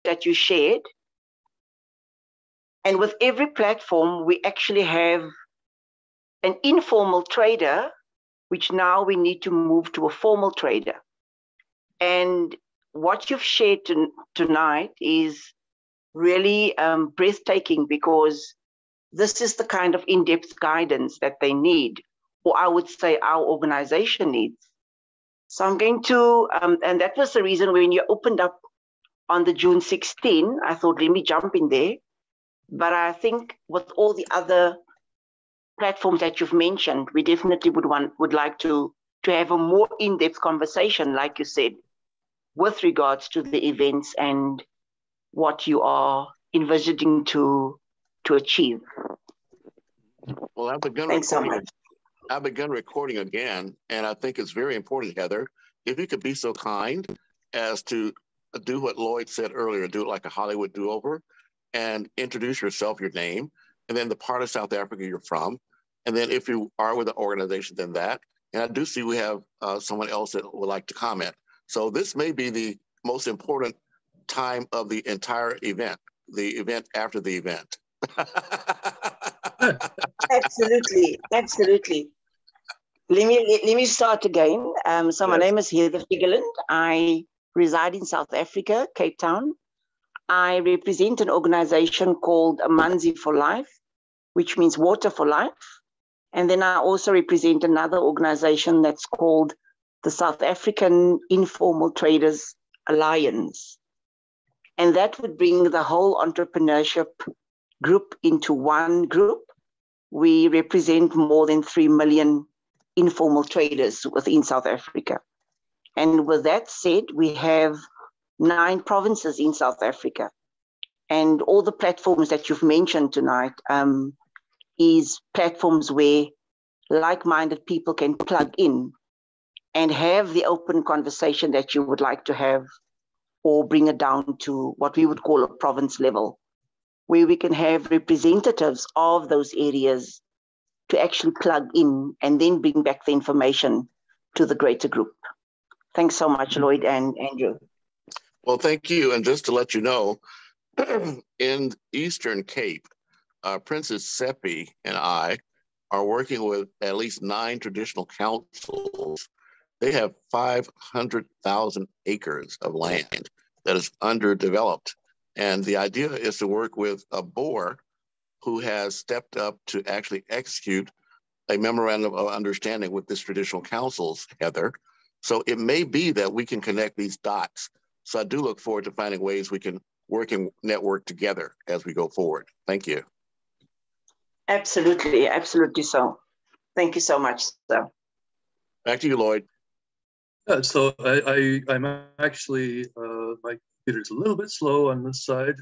that you shared. And with every platform, we actually have an informal trader, which now we need to move to a formal trader. And what you've shared tonight is really breathtaking, because this is the kind of in-depth guidance that they need, or I would say our organization needs. So I'm going to, and that was the reason when you opened up on the June 16, I thought, let me jump in there. But I think with all the other platforms that you've mentioned, we definitely would like to have a more in-depth conversation, like you said, with regards to the events and what you are envisaging to achieve. Well, I've begun Thanks recording. So much. I've begun recording again, and I think it's very important, Heather, if you could be so kind as to do what Lloyd said earlier, do it like a Hollywood do-over, and introduce yourself, your name, and then the part of South Africa you're from. And then if you are with an organization, then that. And I do see we have someone else that would like to comment. So this may be the most important time of the entire event, the event after the event. Absolutely, absolutely. Let me start again. So my name is Heather Figeland. I reside in South Africa, Cape Town. I represent an organization called Amanzi for Life, which means water for life. And then I also represent another organization that's called the South African Informal Traders Alliance. And that would bring the whole entrepreneurship group into one group. We represent more than 3 million informal traders within South Africa. And with that said, we have 9 provinces in South Africa. And all the platforms that you've mentioned tonight is platforms where like-minded people can plug in and have the open conversation that you would like to have, or bring it down to what we would call a province level, where we can have representatives of those areas to actually plug in and then bring back the information to the greater group. Thanks so much, Lloyd and Andrew. Well, thank you. And just to let you know, in Eastern Cape, Princess Seppi and I are working with at least 9 traditional councils. They have 500,000 acres of land that is underdeveloped. And the idea is to work with a Boer who has stepped up to actually execute a memorandum of understanding with this traditional councils, Heather. So it may be that we can connect these dots. So I do look forward to finding ways we can work and network together as we go forward. Thank you. Absolutely, absolutely so. Thank you so much, sir. Back to you, Lloyd. Yeah, so I'm actually, my computer's a little bit slow on this side,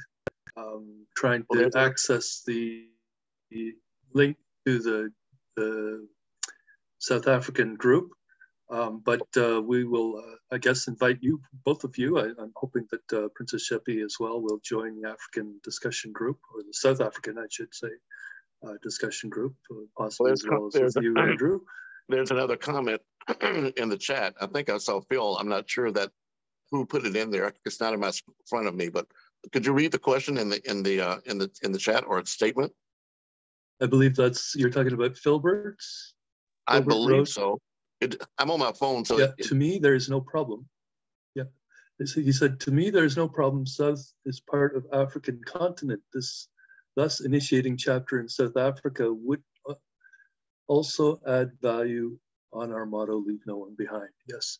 trying to access the link to the South African group. But we will, I guess, invite you, both of you. I'm hoping that Princess Seppi as well will join the African discussion group, or the South African, I should say, discussion group, possibly as well as with you, Andrew. There's another comment in the chat. I think I saw Phil. I'm not sure that who put it in there. It's not in my front of me, but could you read the question in the chat or statement? I believe you're talking about Filbert's. I believe so. I'm on my phone, so yeah. To me, there is no problem. Yeah, he said, to me, there is no problem. South is part of African continent. Thus initiating chapter in South Africa would also add value on our motto, leave no one behind. Yes.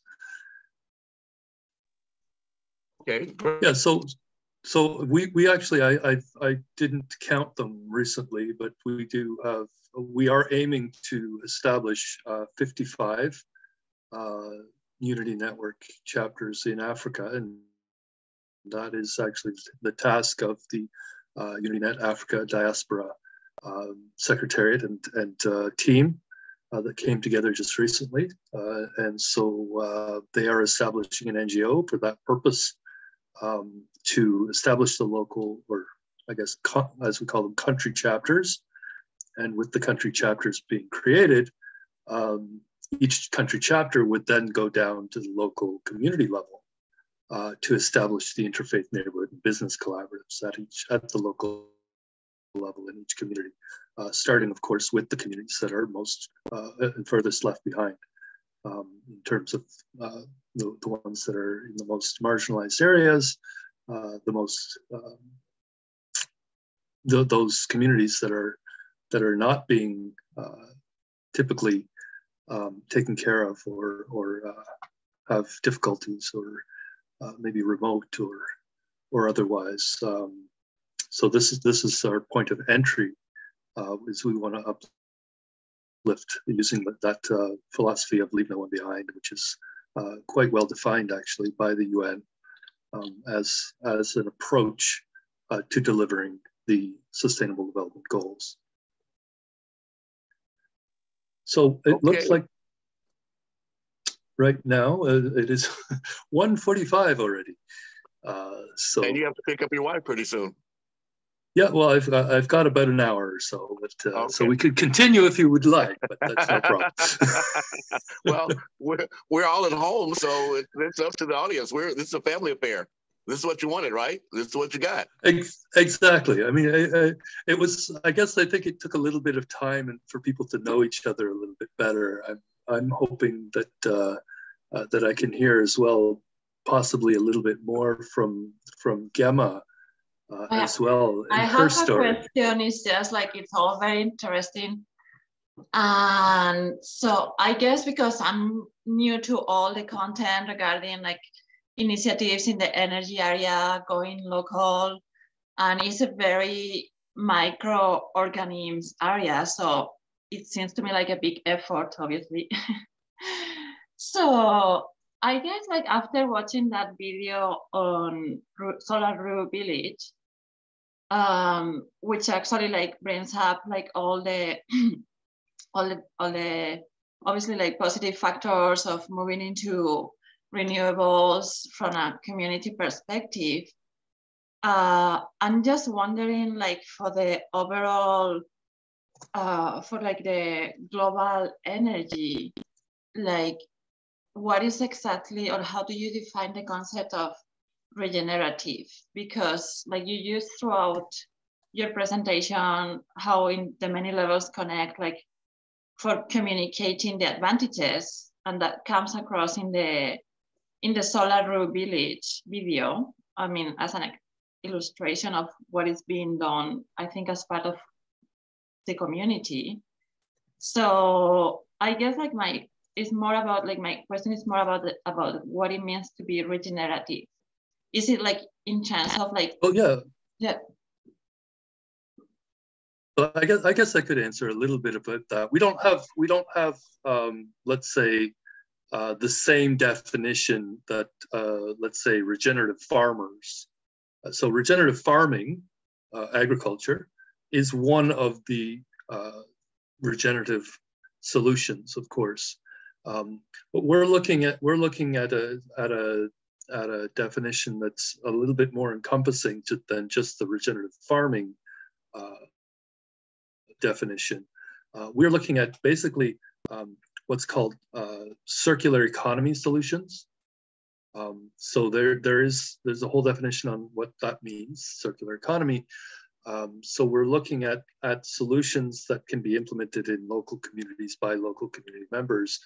Okay. Yeah. So we actually, I didn't count them recently, but we are aiming to establish 55 Unity Network chapters in Africa, and that is actually the task of the UnityNet Africa Diaspora Secretariat and team that came together just recently. And so they are establishing an NGO for that purpose, to establish the local, or I guess, as we call them, country chapters. And with the country chapters being created, each country chapter would then go down to the local community level to establish the interfaith neighborhood and business collaboratives at the local level in each community, starting, of course, with the communities that are most and furthest left behind, in terms of the ones that are in the most marginalized areas, those communities that are not being typically taken care of, or have difficulties, or maybe remote or otherwise. So this is our point of entry, is we want to uplift using that philosophy of leave no one behind, which is quite well defined actually by the UN as an approach to delivering the Sustainable Development Goals. So it looks like right now it is 1:45 already. So and you have to pick up your wife pretty soon. Yeah, well, I've got about an hour or so, but so we could continue if you would like, but that's no problem. Well, we're all at home, so it's up to the audience. This is a family affair. This is what you wanted, right? This is what you got. Exactly. I mean, it was. I guess I think it took a little bit of time and for people to know each other a little bit better. I'm hoping that that I can hear as well, possibly a little bit more from Gemma. As well. I have a question. It's just like, it's all very interesting. And so I guess because I'm new to all the content regarding like initiatives in the energy area, going local, and it's a very microorganisms area. So it seems to me like a big effort, obviously. So I guess like after watching that video on Solar Roo Village, which actually like brings up like all the obviously like positive factors of moving into renewables from a community perspective. I'm just wondering, like, for the overall, for like the global energy, like what is exactly, or how do you define the concept of regenerative? Because like you used throughout your presentation how in the many levels connect, like for communicating the advantages, and that comes across in the Solar Roo Village video. I mean, as an illustration of what is being done, I think, as part of the community. So I guess like my question is more about what it means to be regenerative. Is it like in terms of like? Oh yeah. Yeah. Well, I guess I could answer a little bit about that. We don't have let's say the same definition that let's say regenerative farmers. So regenerative farming, agriculture, is one of the regenerative solutions, of course. But we're looking at a definition that's a little bit more encompassing than just the regenerative farming definition. We're looking at basically what's called circular economy solutions. So there's a whole definition on what that means, circular economy. So we're looking at solutions that can be implemented in local communities by local community members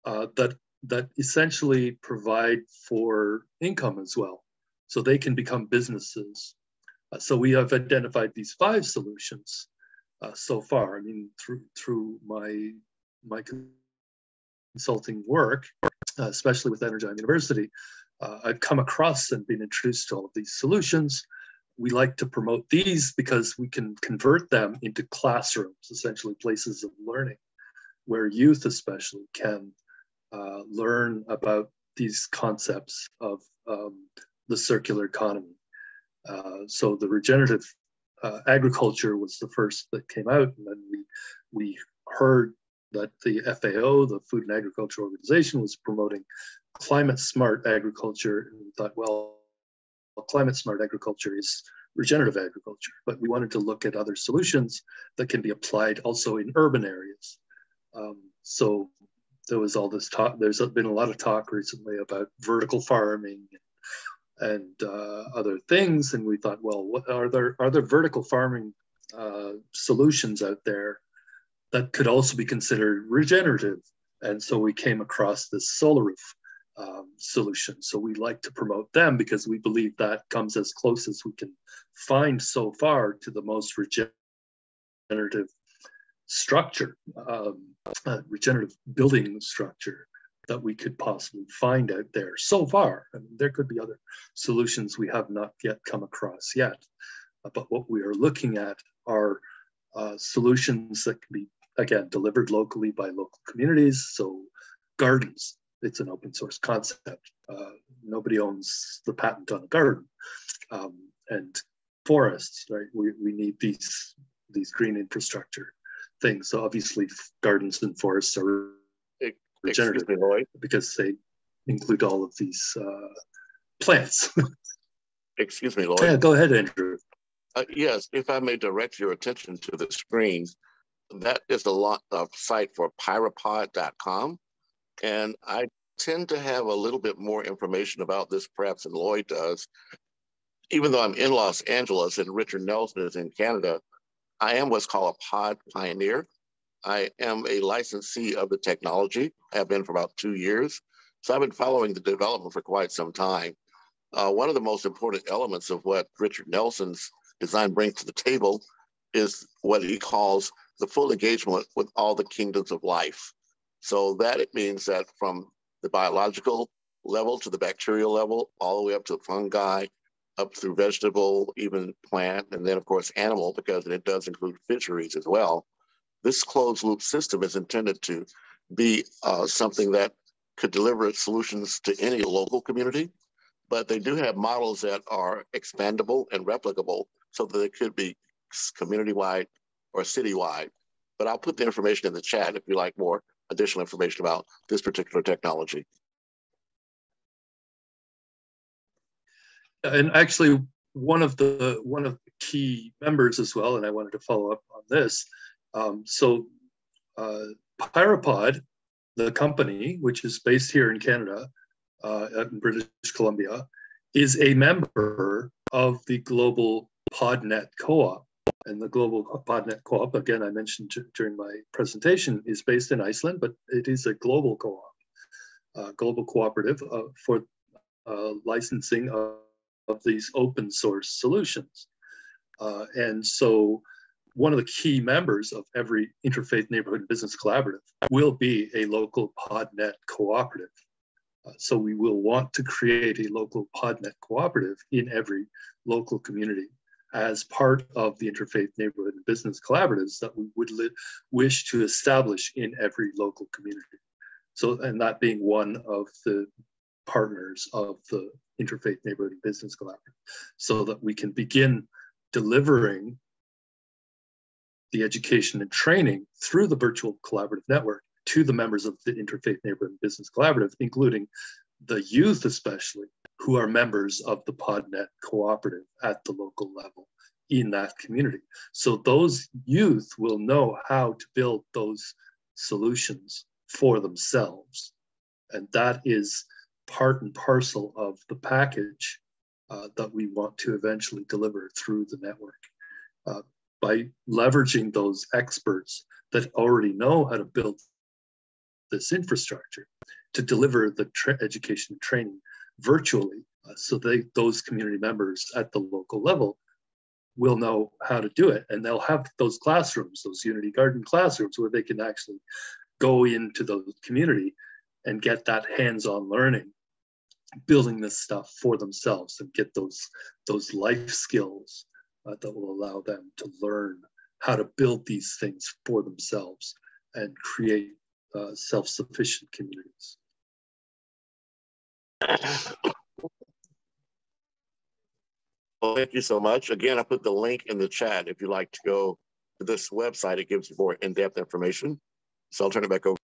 that essentially provide for income as well. So they can become businesses. So we have identified these 5 solutions so far. I mean, through my consulting work, especially with Energy University, I've come across and been introduced to all of these solutions. We like to promote these because we can convert them into classrooms, essentially places of learning, where youth especially can learn about these concepts of the circular economy. So the regenerative agriculture was the first that came out, and then we heard that the FAO, the Food and Agriculture Organization, was promoting climate smart agriculture, and we thought, well, climate smart agriculture is regenerative agriculture, but we wanted to look at other solutions that can be applied also in urban areas. So there was all this talk, there's been a lot of talk recently about vertical farming, other things. And we thought, well, what are there vertical farming solutions out there that could also be considered regenerative? And so we came across this solar roof solution. So we like to promote them because we believe that comes as close as we can find so far to the most regenerative structure, regenerative building structure that we could possibly find out there so far. I mean, there could be other solutions we have not yet come across yet. But what we are looking at are solutions that can be, again, delivered locally by local communities. So gardens, it's an open source concept. Nobody owns the patent on a garden. And forests, right? We need these green infrastructure things. So obviously gardens and forests are regenerative because they include all of these plants. Excuse me, Lloyd. Yeah, go ahead, Andrew. Yes, if I may direct your attention to the screen, that is a site for pyropod.com. And I tend to have a little bit more information about this perhaps than Lloyd does. Even though I'm in Los Angeles and Richard Nelson is in Canada, I am what's called a pod pioneer. I am a licensee of the technology. I have been for about 2 years. So I've been following the development for quite some time. One of the most important elements of what Richard Nelson's design brings to the table is what he calls the full engagement with all the kingdoms of life. So that it means that from the biological level to the bacterial level, all the way up to fungi, up through vegetable, even plant, and then of course animal, because it does include fisheries as well. This closed loop system is intended to be something that could deliver solutions to any local community, but they do have models that are expandable and replicable so that they could be community-wide or city-wide. But I'll put the information in the chat if you like more additional information about this particular technology. And actually, one of the key members as well, and I wanted to follow up on this. Pyropod, the company, which is based here in Canada, in British Columbia, is a member of the Global PodNet Co-op. And the Global PodNet Co-op, again, I mentioned during my presentation, is based in Iceland, but it is a global co-op, global cooperative for licensing of these open source solutions. And so one of the key members of every interfaith neighborhood business collaborative will be a local PodNet cooperative. So we will want to create a local PodNet cooperative in every local community as part of the interfaith neighborhood and business collaboratives that we would wish to establish in every local community. So, and that being one of the partners of the interfaith neighborhood and business collaborative, so that we can begin delivering the education and training through the virtual collaborative network to the members of the interfaith neighborhood and business collaborative, including the youth especially, who are members of the PodNet cooperative at the local level in that community. So those youth will know how to build those solutions for themselves. And that is part and parcel of the package that we want to eventually deliver through the network. By leveraging those experts that already know how to build this infrastructure to deliver the education and training virtually, so those community members at the local level will know how to do it. And they'll have those classrooms, those Unity Garden classrooms, where they can actually go into the community and get that hands-on learning, building this stuff for themselves, and get those life skills that will allow them to learn how to build these things for themselves and create self-sufficient communities. Well, thank you so much. Again, I put the link in the chat if you'd like to go to this website. It gives you more in-depth information. So I'll turn it back over.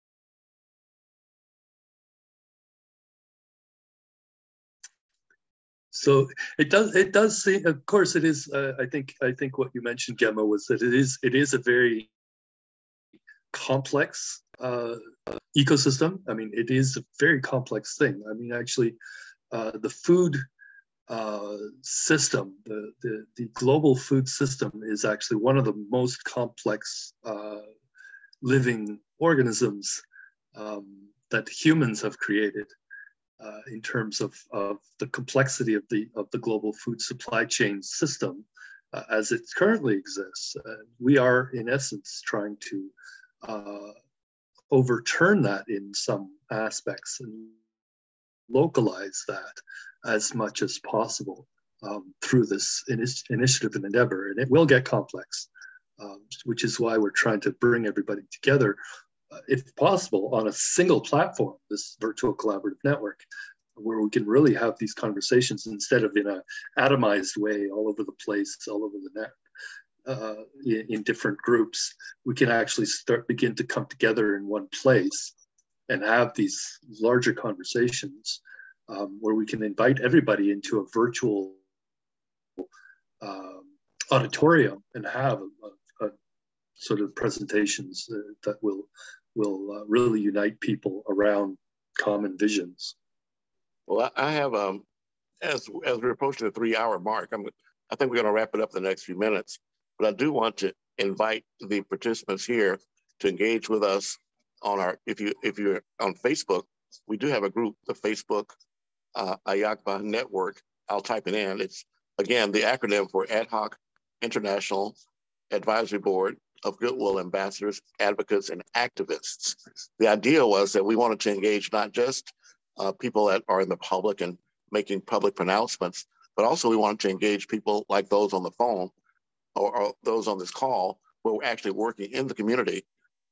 So it does seem, of course it is, I think what you mentioned, Gemma, was that it is a very complex ecosystem. I mean, it is a very complex thing. I mean, actually, the food system, the global food system is actually one of the most complex living organisms that humans have created in terms of the complexity of the global food supply chain system as it currently exists. We are, in essence, trying to overturn that in some aspects and localize that as much as possible through this initiative and endeavor. And it will get complex, which is why we're trying to bring everybody together, if possible, on a single platform, this virtual collaborative network, where we can really have these conversations instead of in an atomized way all over the place, all over the net, in different groups. We can actually begin to come together in one place and have these larger conversations where we can invite everybody into a virtual auditorium and have a sort of presentations that will really unite people around common visions. Well, I have, as we're approaching the 3-hour mark, I think we're going to wrap it up in the next few minutes. But I do want to invite the participants here to engage with us on our, if you're on Facebook, we do have a group, the Facebook AHIABGA Network. I'll type it in. It's, again, the acronym for Ad Hoc International Advisory Board of Goodwill Ambassadors, Advocates, and Activists. The idea was that we wanted to engage not just people that are in the public and making public pronouncements, but also we wanted to engage people like those on the phone or those on this call who are actually working in the community.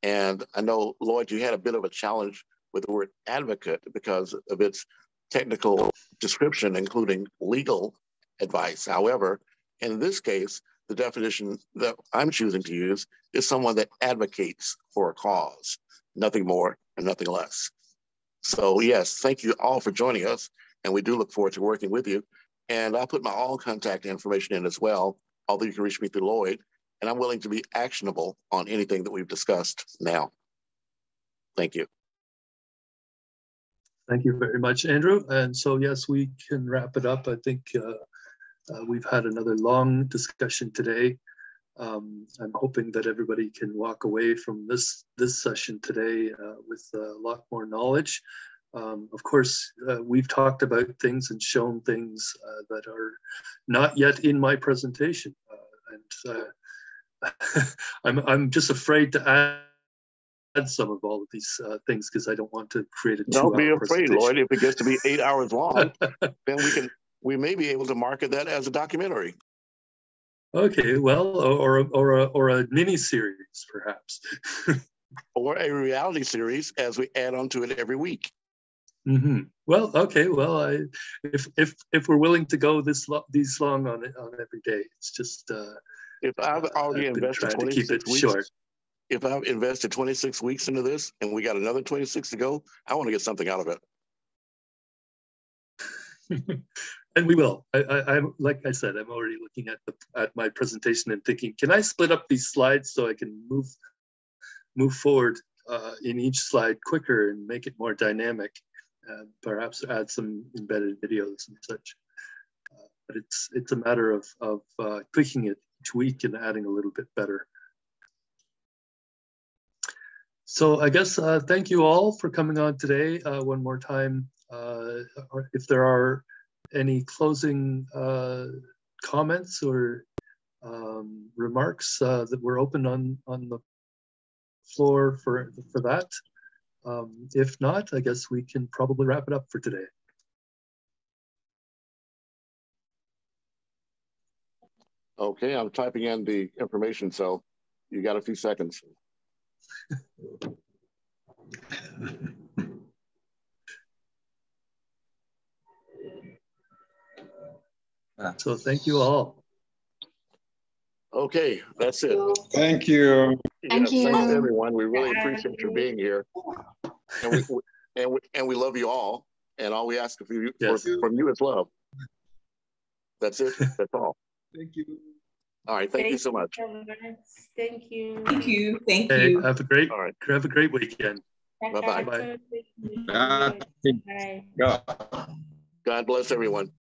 And I know, Lloyd, you had a bit of a challenge with the word advocate because of its technical description, including legal advice. However, in this case, the definition that I'm choosing to use is someone that advocates for a cause, nothing more and nothing less. So yes, thank you all for joining us. And we do look forward to working with you. And I'll put my all contact information in as well, although you can reach me through Lloyd. And I'm willing to be actionable on anything that we've discussed now. Thank you. Thank you very much, Andrew. And so, yes, we can wrap it up. I think we've had another long discussion today. I'm hoping that everybody can walk away from this session today with a lot more knowledge. Of course, we've talked about things and shown things that are not yet in my presentation. I'm just afraid to add some of all of these things because I don't want to create a 2-hour Don't be afraid, presentation. Lloyd. If it gets to be 8 hours long, then we may be able to market that as a documentary. Okay, well, or a mini series, perhaps, or a reality series as we add on to it every week. Mm-hmm. Well, okay, well, if we're willing to go these long on every day, it's just if I've already invested 26 weeks, short. If I've invested 26 weeks into this and we got another 26 to go, I want to get something out of it. And we will. I'm like I said, I'm already looking at my presentation and thinking, can I split up these slides so I can move forward in each slide quicker and make it more dynamic, perhaps add some embedded videos and such. But it's a matter of tweaking it each week and adding a little bit better. So I guess thank you all for coming on today one more time. If there are any closing comments or remarks that we're open on the floor for that. If not, I guess we can probably wrap it up for today. Okay, I'm typing in the information, so you got a few seconds. So thank you all. Okay, that's it. Thank you. Thanks everyone. We really appreciate you being here, and we love you all. And all we ask from you is love. That's it. That's all. Thank you. All right. Thank you so much. Thank you. Thank you. Thank Hey, you. have a great weekend. Bye-bye. Bye. God bless everyone.